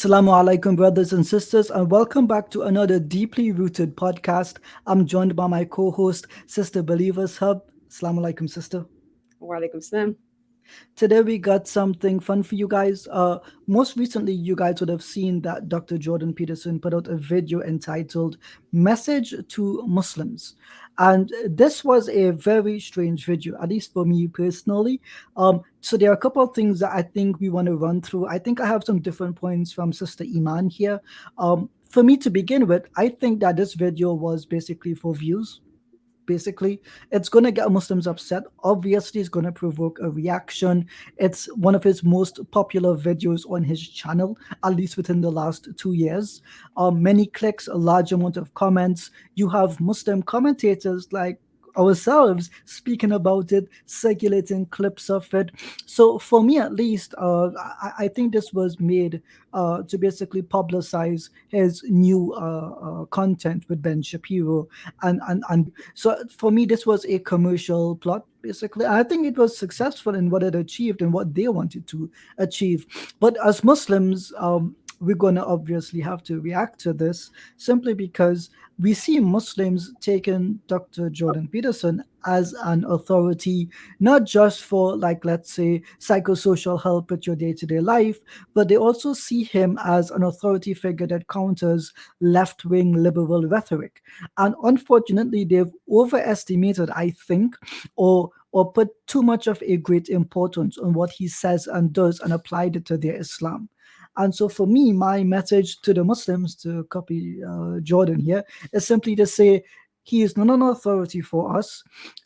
Assalamu alaikum, brothers and sisters, and welcome back to another deeply rooted podcast. I'm joined by my co host, Sister Believers Hub. Assalamu alaikum, sister. Walaikum salam. Today we got something fun for you guys. Most recently, you guys would have seen that Dr. Jordan Peterson put out a video entitled "Message to Muslims," and this was a very strange video, at least for me personally. So there are a couple of things that I think we want to run through. I think I have some different points from Sister Iman here. For me to begin with, I think that this video was basically for views. Basically, it's going to get Muslims upset. Obviously, it's going to provoke a reaction. It's one of his most popular videos on his channel, at least within the last 2 years. Many clicks, a large amount of comments. You have Muslim commentators like ourselves speaking about it, circulating clips of it. So for me at least, I think this was made to basically publicize his new content with Ben Shapiro. And so for me, this was a commercial plot, basically. I think it was successful in what it achieved and what they wanted to achieve. But as Muslims, we're going to obviously have to react to this simply because we see Muslims taking Dr. Jordan Peterson as an authority, not just for, like, let's say, psychosocial help with your day to day life, but they also see him as an authority figure that counters left wing liberal rhetoric. And unfortunately, they've overestimated, I think, or put too much of a great importance on what he says and does and applied it to their Islam. And so, for me, my message to the Muslims, to copy Jordan here, is simply to say he is not an authority for us,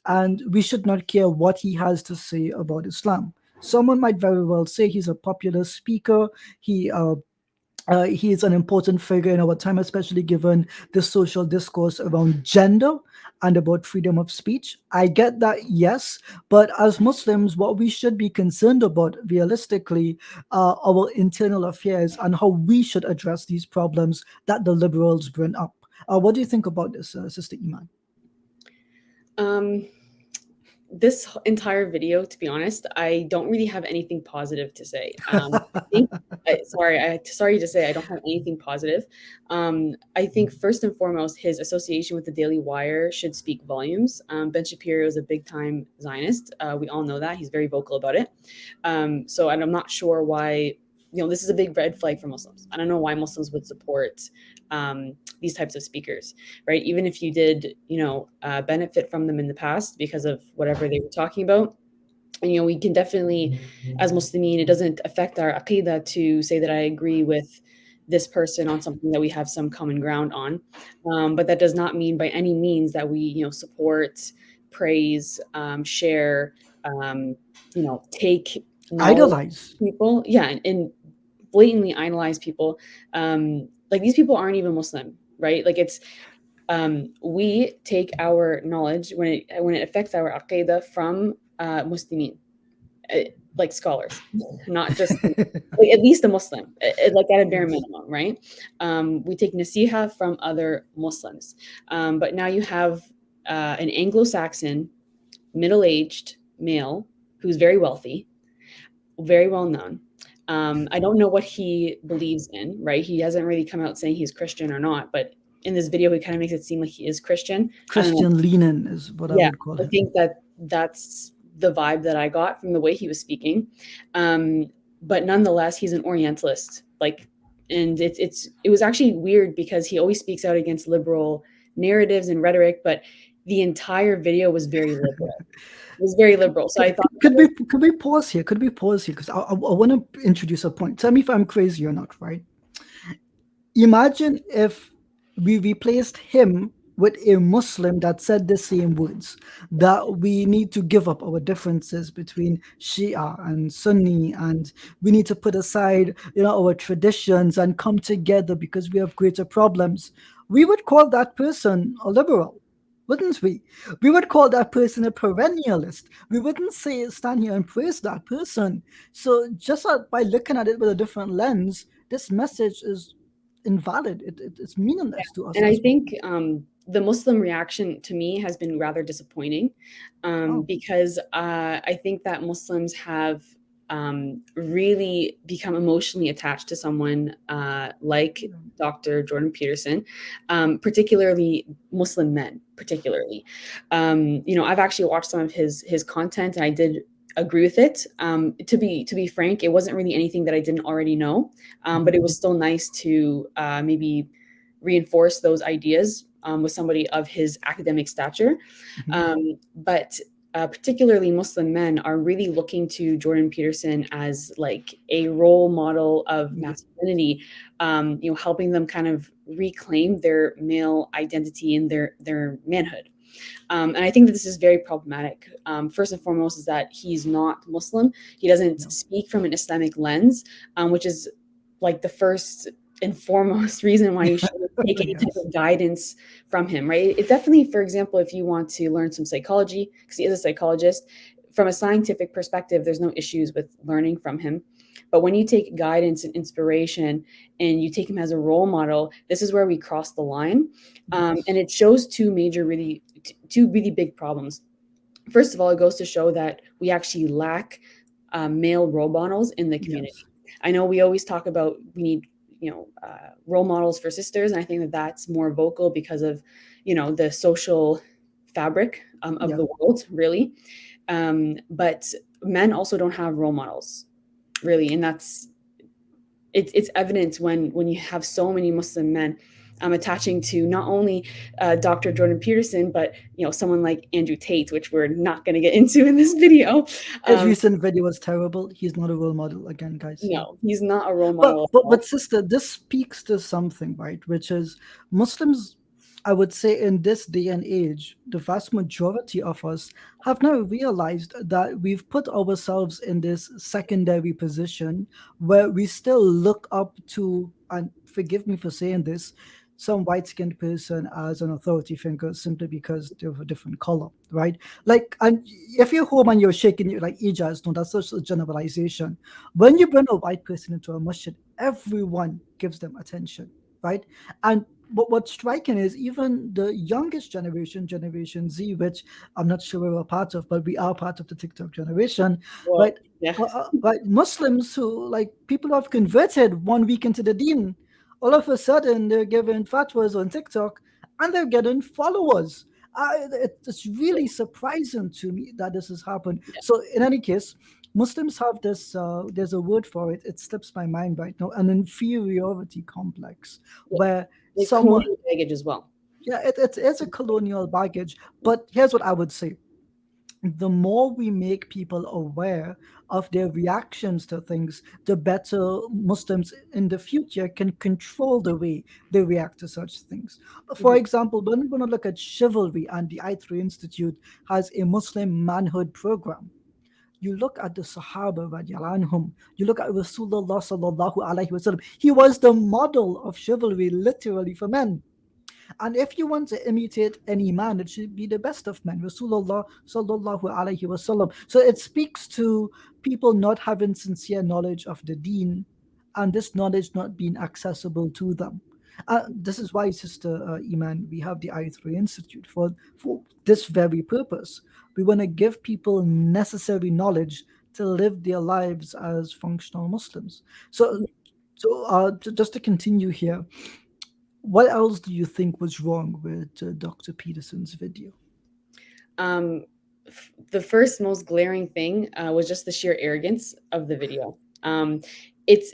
and we should not care what he has to say about Islam. Someone might very well say he's a popular speaker. He is an important figure in our time, especially given the social discourse around gender and about freedom of speech. I get that, yes, but as Muslims, what we should be concerned about realistically are our internal affairs and how we should address these problems that the liberals bring up. What do you think about this, Sister Iman? Um, this entire video, to be honest, I don't really have anything positive to say. I think, sorry to say, I don't have anything positive. I think first and foremost, his association with the Daily Wire should speak volumes. Ben Shapiro is a big time Zionist. We all know that. He's very vocal about it. And I'm not sure why. This is a big red flag for Muslims. I don't know why Muslims would support these types of speakers, right? Even if you did, benefit from them in the past because of whatever they were talking about. And, we can definitely, as Muslimin, it doesn't affect our aqidah to say that I agree with this person on something that we have some common ground on. But that does not mean by any means that we, support, praise, share, take knowledge Idolize. from people. Yeah. And blatantly idolize people. Like these people aren't even Muslim, right? Like we take our knowledge when it affects our aqidah from Muslimin, like scholars, not just like, at least a Muslim, like at a bare Yes. minimum, right? We take naseeha from other Muslims, but now you have an Anglo-Saxon, middle-aged male who's very wealthy, very well known. I don't know what he believes in, right? He hasn't really come out saying he's Christian or not, but in this video, he kind of makes it seem like he is Christian. I don't know. Christian Lenin is what I Yeah, would call I him. think that's the vibe that I got from the way he was speaking. Um, but nonetheless, he's an Orientalist. Like, and it was actually weird because he always speaks out against liberal narratives and rhetoric, but the entire video was very liberal. It was very liberal. So I thought, Could we pause here? Could we pause here? Because I want to introduce a point. Tell me if I'm crazy or not, right? Imagine if we replaced him with a Muslim that said the same words, that we need to give up our differences between Shia and Sunni, and we need to put aside, our traditions and come together because we have greater problems. We would call that person a liberal, wouldn't we? We would call that person a perennialist. We wouldn't say stand here and praise that person. So just by looking at it with a different lens, this message is invalid. It's meaningless to us and I as think the Muslim reaction to me has been rather disappointing well. because I think that Muslims have really become emotionally attached to someone like Dr. Jordan Peterson, particularly Muslim men, particularly. I've actually watched some of his content, and I did agree with it. To be frank, it wasn't really anything that I didn't already know, but Mhm. it was still nice to maybe reinforce those ideas with somebody of his academic stature. Mhm. But particularly Muslim men are really looking to Jordan Peterson as like a role model of Yeah. masculinity, helping them kind of reclaim their male identity and their manhood. And I think that this is very problematic. First and foremost, is that he's not Muslim. He doesn't Yeah. speak from an Islamic lens, which is like the first and foremost reason why you should take any type Yes. of guidance from him, right? It definitely, for example, if you want to learn some psychology, because he is a psychologist, from a scientific perspective, there's no issues with learning from him. But when you take guidance and inspiration and you take him as a role model, this is where we cross the line. And Yes. it shows two really big problems. First of all, it goes to show that we actually lack male role models in the Yes. community. I know we always talk about we need role models for sisters, and I think that that's more vocal because of the social fabric of Yeah. the world, really. But men also don't have role models, really, and it's evident when you have so many Muslim men attaching to not only Dr. Jordan Peterson, but someone like Andrew Tate, which we're not going to get into in this video. His Um, recent video was terrible. He's not a role model again, guys. Yeah. no, he's not a role But model at but all. but sister, this speaks to something, right? Which is Muslims, I would say in this day and age, the vast majority of us have now realized that we've put ourselves in this secondary position where we still look up to, and forgive me for saying this, some white skinned person as an authority figure simply because they're of a different color, right? Like, and if you're home and you're shaking, you're like, Ijaz, no, that's such a generalization. When you bring a white person into a masjid, everyone gives them attention, right? And what's striking is even the youngest generation, Generation Z, which I'm not sure we're a part of, but we are part of the TikTok generation, Well, right? yeah, Right, Muslims who like people who have converted 1 week into the deen, all of a sudden they're giving fatwas on TikTok and they're getting followers. It's really surprising to me that this has happened. yeah, So, in any case, Muslims have this, there's a word for it, it slips my mind right now, an inferiority complex, yeah. where Like someone, colonial baggage as well. yeah, it is a colonial baggage. But here's what I would say: the more we make people aware of their reactions to things, the better Muslims in the future can control the way they react to such things. For Mhm. example, when we want to look at chivalry, and the I3 Institute has a Muslim manhood program. You look at the Sahaba radiallahu anhum, you look at Rasulullah sallallahu alaihi wasallam. He was the model of chivalry, literally, for men. And if you want to imitate any man, it should be the best of men, Rasulullah sallallahu alaihi wasallam. So it speaks to people not having sincere knowledge of the deen, and this knowledge not being accessible to them. This is why, Sister Iman, we have the I3 Institute for this very purpose. We want to give people necessary knowledge to live their lives as functional Muslims. So, just to continue here, what else do you think was wrong with Dr. Peterson's video? Um, the first most glaring thing was just the sheer arrogance of the video. It's,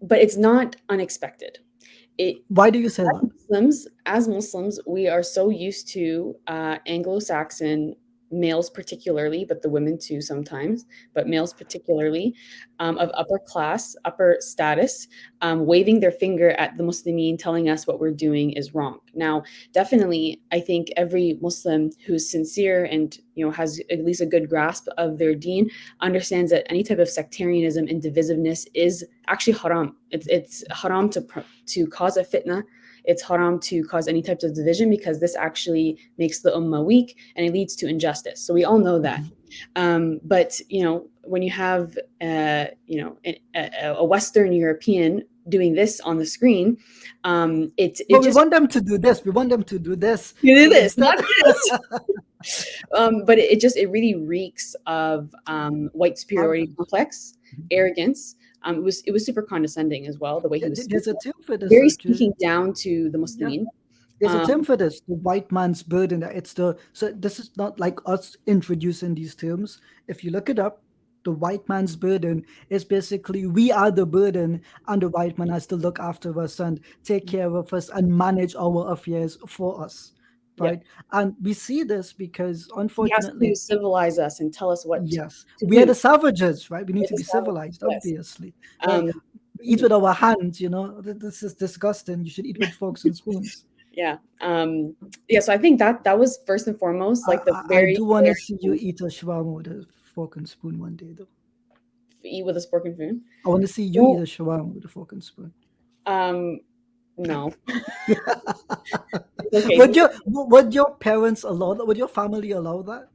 but it's not unexpected. It Why do you say that? as Muslims, we are so used to Anglo-Saxon males, particularly, but the women too sometimes, but males particularly, of upper class, upper status, waving their finger at the Muslimin, telling us what we're doing is wrong. Now, definitely, I think every Muslim who's sincere and has at least a good grasp of their deen understands that any type of sectarianism and divisiveness is actually haram. It's haram to cause a fitna. It's haram to cause any types of division because this actually makes the ummah weak and it leads to injustice. So we all know that. Mhm. But when you have a Western European doing this on the screen, it But we just want them to do this. We want them to do this. you do So it's this, not. not this. But it really reeks of white superiority Arrogance. complex, Mhm. arrogance. It was super condescending as well, the way he was There's a speaking, term for this very actually. speaking down to the Yeah. Muslimin. There's a Um, term for this, the white man's burden. It's the so this is not like us introducing these terms. If you look it up, the white man's burden is basically we are the burden, and the white man has to look after us and take care of us and manage our affairs for us, yeah, right? And we see this because he has to unfortunately, civilize us and tell us what yes, to we are do. the savages, right? We need It's to a be savage, civilized, yes. obviously, right? Um, We eat mhm. with our hands, This is disgusting. You should eat with forks and spoons. Yeah. Yeah. So I think that was first and foremost I, like the I very do want to glaring see you thing. eat a shawarma with a fork and spoon one day, though. Eat with a fork and spoon. I want to see you eat a Well, shawarma with a fork and spoon. um, no, it's okay. Would your parents allow that? Would your family allow that?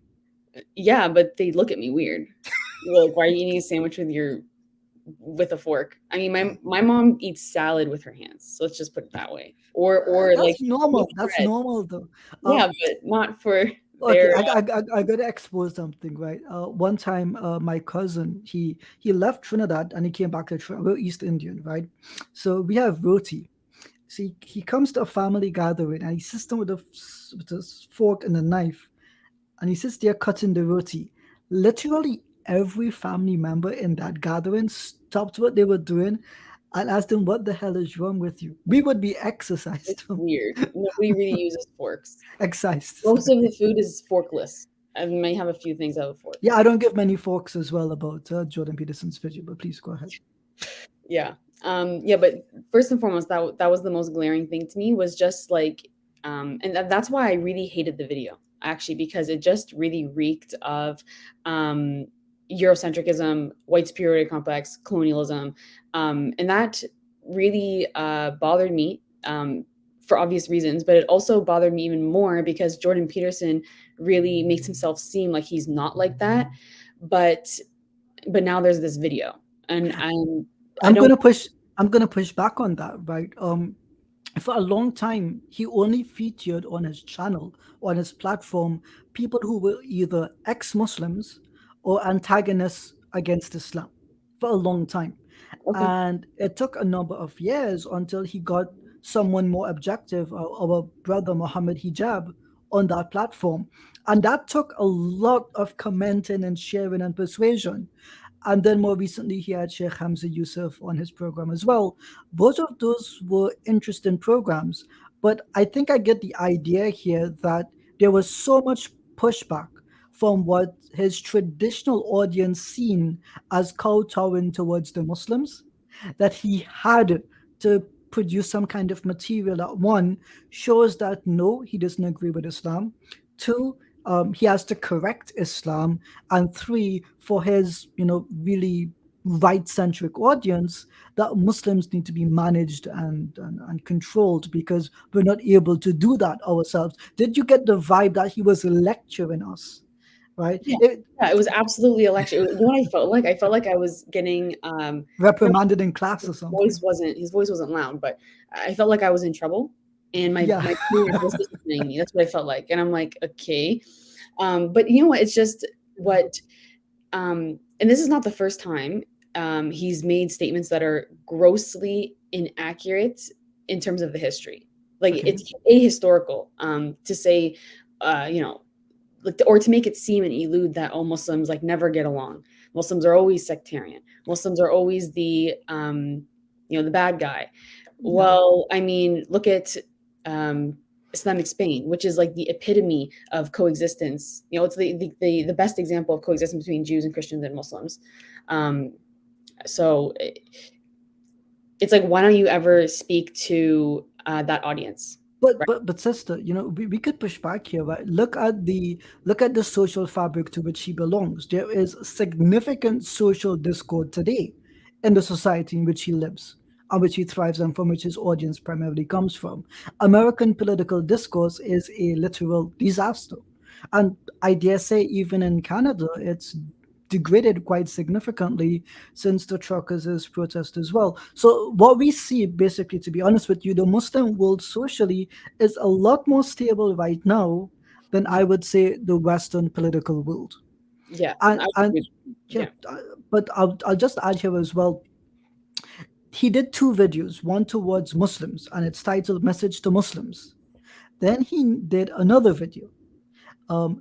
Yeah, but they look at me weird. They're like, "Why are you eating a sandwich with a fork?" I mean, my mom eats salad with her hands, so let's just put it that way. Or like That's normal. with That's bread. normal, though. Yeah, Um, but not for okay, their. I gotta expose something, right? One time, my cousin he left Trinidad and he came back to Trinidad. We're East Indian, right? So we have roti. See, he comes to a family gathering and he sits down with a fork and a knife and he sits there cutting the roti. Literally every family member in that gathering stopped what they were doing and asked him, "What the hell is wrong with you?" We would be exercised, It's weird. Nobody really uses forks. excised. Most of Sorry. the food is forkless. I may have a few things out of fork. Yeah, I don't give many forks as well about Jordan Peterson's video, but please go ahead. Yeah. Yeah, but first and foremost, that was the most glaring thing to me was just like, and that's why I really hated the video actually because it just really reeked of um, Eurocentrism, white superiority complex, colonialism, and that really bothered me for obvious reasons. But it also bothered me even more because Jordan Peterson really makes himself seem like he's not like that, but now there's this video, and I I'm don't. gonna push. I'm gonna push back on that, right? For a long time, he only featured on his channel, on his platform, people who were either ex-Muslims or antagonists against Islam for a long time. Okay. And it took a number of years until he got someone more objective, our brother Muhammad Hijab, on that platform. And that took a lot of commenting and sharing and persuasion. And then more recently, he had Sheikh Hamza Yusuf on his program as well. Both of those were interesting programs. But I think I get the idea here that there was so much pushback from what his traditional audience seen as kowtowing towards the Muslims that he had to produce some kind of material that one shows that no, he doesn't agree with Islam. Two, he has to correct Islam, and three, for his really right-centric audience, that Muslims need to be managed and controlled because we're not able to do that ourselves. Did you get the vibe that he was lecturing us? Right? Yeah. Yeah, it was absolutely a lecture. You know what I felt like? I felt like I was getting not Reprimanded in class his or something. his voice wasn't loud, but I felt like I was in trouble and Yeah. my parent was disciplining me. That's what I felt like. And I'm like, okay. But you know what? It's just what and this is not the first time he's made statements that are grossly inaccurate in terms of the history. Like Okay. it's ahistorical to say, you know, like or to make it seem and elude that oh Muslims like never get along. Muslims are always sectarian. Muslims are always the the bad guy. Yeah. Well, I mean, look at um, Islamic Spain, which is like the epitome of coexistence. You know, it's the best example of coexistence between Jews and Christians and Muslims. Um, so it's like, why don't you ever speak to that audience? But Right? sister, we could push back here, right? Look at the social fabric to which he belongs. There is significant social discord today in the society in which he lives, on which he thrives, and from which his audience primarily comes from. American political discourse is a literal disaster. And I dare say, even in Canada, it's degraded quite significantly since the truckers' protest as well. So what we see, basically, to be honest with you, the Muslim world socially is a lot more stable right now, then I would say the Western political world. Yeah, And I would and agree. yeah, Yeah. but I'll just add here as well. He did two videos, one towards Muslims, and it's titled "Message to Muslims." Then he did another video,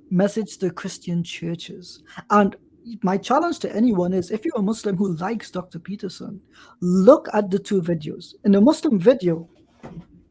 message to Christian churches. And my challenge to anyone is, if you're a Muslim who likes Dr. Peterson, look at the two videos. In the Muslim video,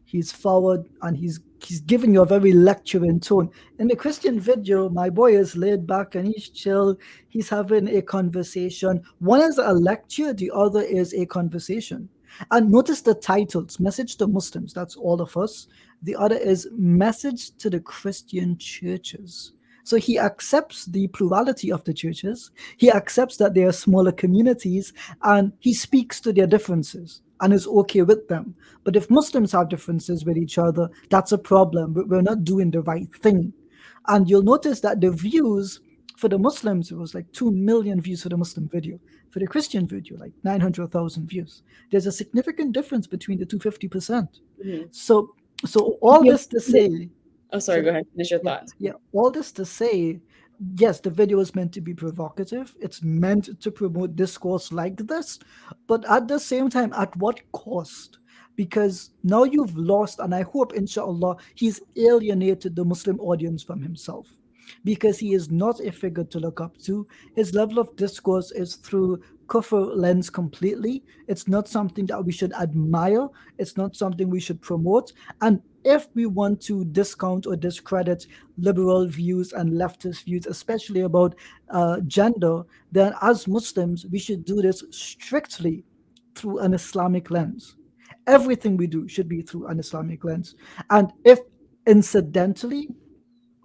he's forward and he's giving you a very lecturing tone. In the Christian video, my boy is laid back and he's chill. He's having a conversation. One is a lecture, the other is a conversation. And notice the titles: Message to Muslims, that's all of us. The other is Message to the Christian churches. So he accepts the plurality of the churches. He accepts that they are smaller communities, and he speaks to their differences and is okay with them. But if Muslims have differences with each other, that's a problem. We're not doing the right thing. And you'll notice that the views for the Muslims, it was like 2 million views for the Muslim video. For the Christian video, like 900,000 views. There's a significant difference between the 250%. Mhm. So, so all You this to have- say, Oh, sorry. Go sorry, ahead. Finish your yeah, thoughts. yeah, all this to say, yes, the video is meant to be provocative. It's meant to promote discourse like this, but at the same time, at what cost? Because now you've lost, and I hope, inshallah, he's alienated the Muslim audience from himself, because he is not a figure to look up to. His level of discourse is through kufr lens completely. It's not something that we should admire. It's not something we should promote. And if we want to discount or discredit liberal views and leftist views, especially about gender, then as Muslims, we should do this strictly through an Islamic lens. Everything we do should be through an Islamic lens. And if incidentally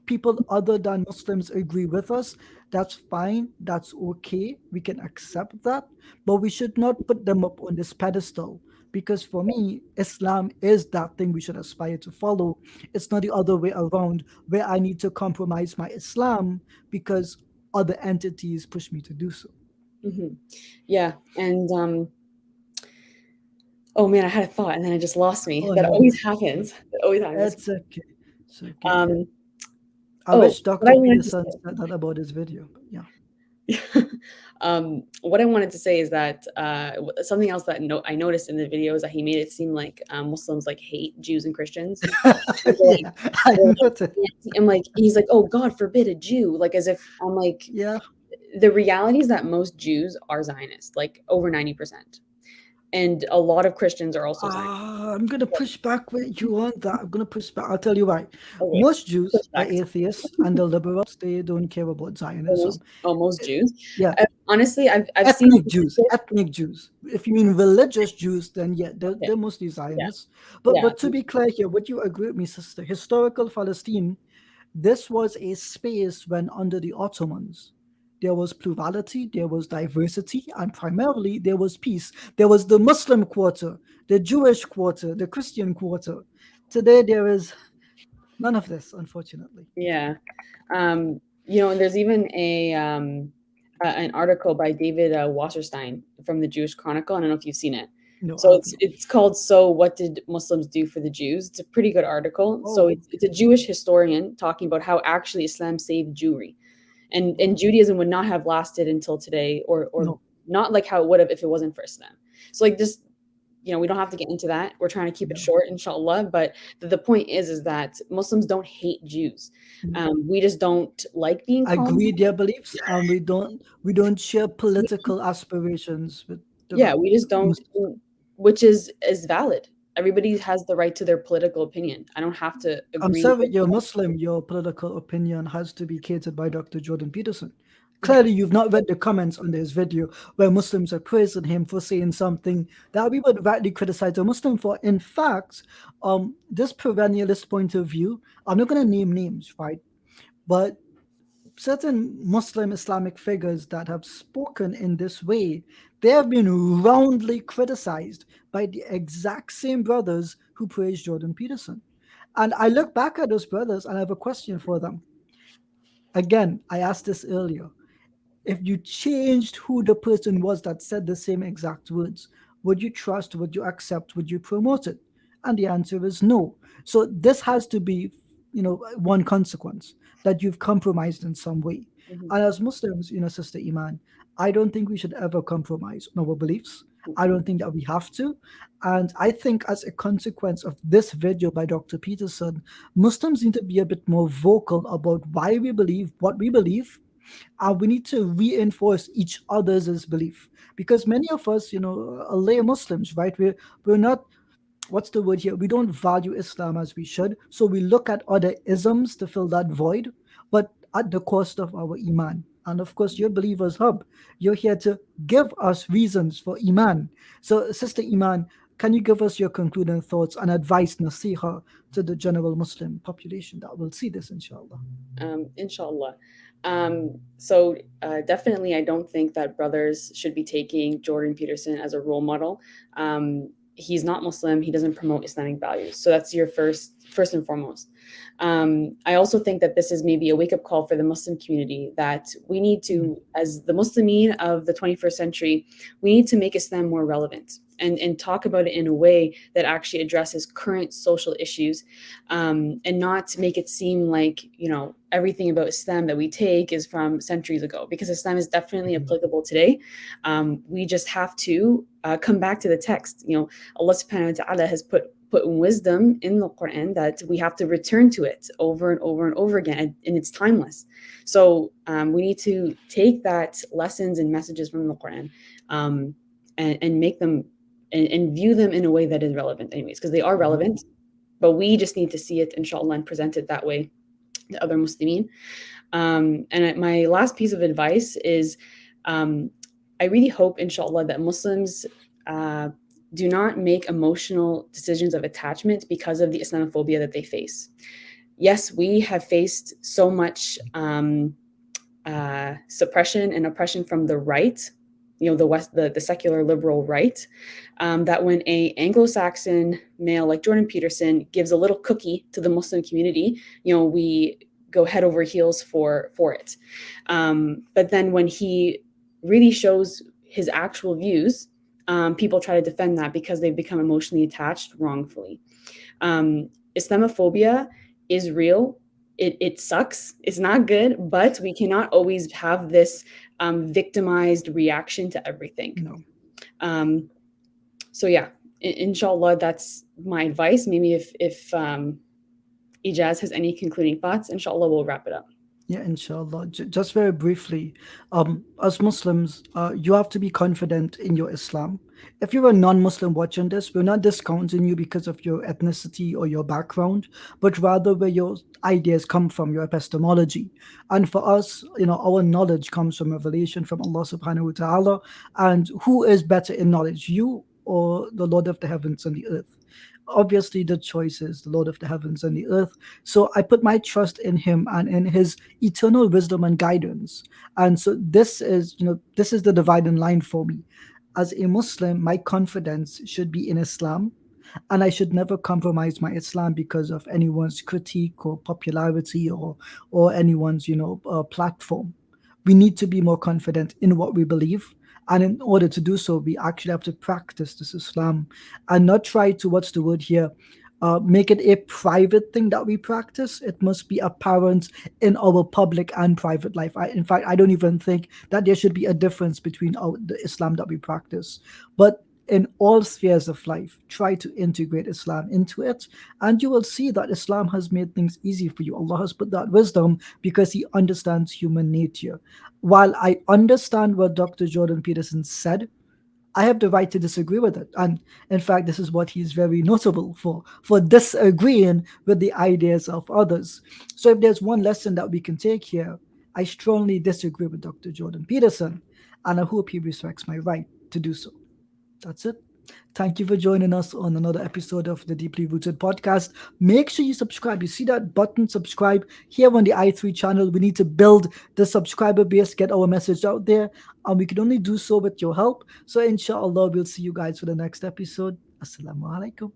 people other than Muslims agree with us, that's fine, that's okay, we can accept that, but we should not put them up on this pedestal. Because for me, Islam is that thing we should aspire to follow. It's not the other way around, where I need to compromise my Islam because other entities push me to do so. Hmm. Yeah, and oh man, I had a thought and then it just lost me. Oh That no, always happens. That always happens. it's okay. It's okay. Um, I oh, wish what Dr. I wanted to Peterson say. said that about his video, but yeah. What I wanted to say is that something else that I noticed in the video is that he made it seem like Muslims like hate Jews and Christians. Like, Yeah, I they're noticed. I'm like, he's like, oh, God forbid a Jew. Like, as if I'm like, Yeah. the reality is that most Jews are Zionists, like over 90%. And a lot of Christians are also Zionists. I'm gonna push back with you on that. I'm gonna push back. I'll tell you why. Okay, Most Jews are pushback. atheists, and the liberals, they don't care about Almost, Zionism. almost Eh, Jews. Yeah, Honestly, I've seen ethnic Jews, statistics. ethnic Jews. If you mean religious Jews, then yeah, Okay, they're mostly yeah, Zionists. yeah. But to be clear here, would you agree with me, sister? Historical Palestine, this was a space when under the Ottomans there was plurality, there was diversity, and primarily there was peace. There was the Muslim quarter, the Jewish quarter, the Christian quarter. Today there is none of this, unfortunately. Yeah. And there's even an article by David Wasserstein from the Jewish Chronicle. I don't know if you've seen it. No, I So have it's not. it's called "So What Did Muslims Do for the Jews?" It's a pretty good article. So Oh, it's a Jewish historian talking about how actually Islam saved Jewry, and Judaism would not have lasted until today, or no. not like how it would have if it wasn't for Islam. So like this, we don't have to get into that. We're trying to keep it Yeah. short, inshallah. But the point is that Muslims don't hate Jews. Mm. We just don't like being called. Agree their beliefs, and we don't share political aspirations with Yeah, the we just don't, Muslims. which is valid. Everybody has the right to their political opinion. I don't have to I'm agree sorry, with you're them. Muslim. Your political opinion has to be catered by Dr. Jordan Peterson. Clearly, you've not read the comments under his video where Muslims are praising him for saying something that we would rightly criticize a Muslim for. In fact, this perennialist point of view, I'm not going to name names, right? But certain Muslim Islamic figures that have spoken in this way, they have been roundly criticized by the exact same brothers who praised Jordan Peterson. And I look back at those brothers and I have a question for them. Again, I asked this earlier. If you changed who the person was that said the same exact words, would you trust, would you accept, would you promote it? And the answer is no. So this has to be one consequence, that you've compromised in some way. Mhm. And as Muslims, Sister Iman, I don't think we should ever compromise on our beliefs. I Mhm. don't think that we have to. And I think, as a consequence of this video by Dr. Peterson, Muslims need to be a bit more vocal about why we believe what we believe, and we need to reinforce each other's belief, because many of us, are lay Muslims, right? We're not, what's the word here? We don't value Islam as we should. So we look at other isms to fill that void, but at the cost of our Iman. And of course, your Believers Hub, you're here to give us reasons for Iman. So, Sister Iman, can you give us your concluding thoughts and advice, nasiha, to the general Muslim population that will see this, inshallah? Inshallah. So definitely, I don't think that brothers should be taking Jordan Peterson as a role model. He's not Muslim. He doesn't promote Islamic values. So that's your first and foremost. I also think that this is maybe a wake up call for the Muslim community, that we need Mhm. to, as the Muslimin of the 21st century, we need to make Islam more relevant and talk about it in a way that actually addresses current social issues, and not make it seem like, everything about Islam that we take is from centuries ago, because Islam is definitely Mhm. applicable today. We just have to come back to the text. Allah subhanahu wa ta'ala has put wisdom in the Quran, that we have to return to it over and over and over again, and it's timeless. So we need to take that lessons and messages from the Quran, um, and make them, and view them in a way that is relevant anyways, because they are Mhm. relevant, but we just need to see it, inshallah, and present it that way to other Muslimin. And my last piece of advice is, um, I really hope, inshallah, that Muslims uh, do not make emotional decisions of attachment because of the Islamophobia that they face. Yes, we have faced so much suppression and oppression from the right, the West, the secular liberal right, that when a Anglo-Saxon male like Jordan Peterson gives a little cookie to the Muslim community, we go head over heels for it. But then when he really shows his actual views, people try to defend that because they've become emotionally attached wrongfully. Islamophobia is real. It sucks. It's not good, but we cannot always have this victimized reaction to everything. No. Um, so yeah, inshallah, that's my advice. Maybe if Ijaz has any concluding thoughts, inshallah, we'll wrap it up. Yeah, inshallah. Just very briefly, as Muslims, you have to be confident in your Islam. If you're a non-Muslim watching this, we're not discounting you because of your ethnicity or your background, but rather where your ideas come from, your epistemology. And for us, our knowledge comes from revelation from Allah subhanahu wa ta'ala. And who is better in knowledge, you or the Lord of the heavens and the earth? Obviously, the choice is the Lord of the heavens and the earth. So I put my trust in him and in his eternal wisdom and guidance. And so this is the dividing line for me. As a Muslim, my confidence should be in Islam, and I should never compromise my Islam because of anyone's critique or popularity or anyone's platform. We need to be more confident in what we believe, and in order to do so, we actually have to practice this Islam and not try to, what's the word here, make it a private thing that we practice. It must be apparent in our public and private life. In fact, I don't even think that there should be a difference between the Islam that we practice. But in all spheres of life, try to integrate Islam into it, and you will see that Islam has made things easy for you. Allah has put that wisdom because He understands human nature. While I understand what Dr. Jordan Peterson said, I have the right to disagree with it. And in fact, this is what he's very notable for disagreeing with the ideas of others. So if there's one lesson that we can take here, I strongly disagree with Dr. Jordan Peterson, and I hope he respects my right to do so. That's it. Thank you for joining us on another episode of the Deeply Rooted podcast. Make sure you subscribe. You see that button, subscribe, here on the i3 channel. We need to build the subscriber base, get our message out there, and we can only do so with your help. So, inshallah, we'll see you guys for the next episode. Assalamu alaikum.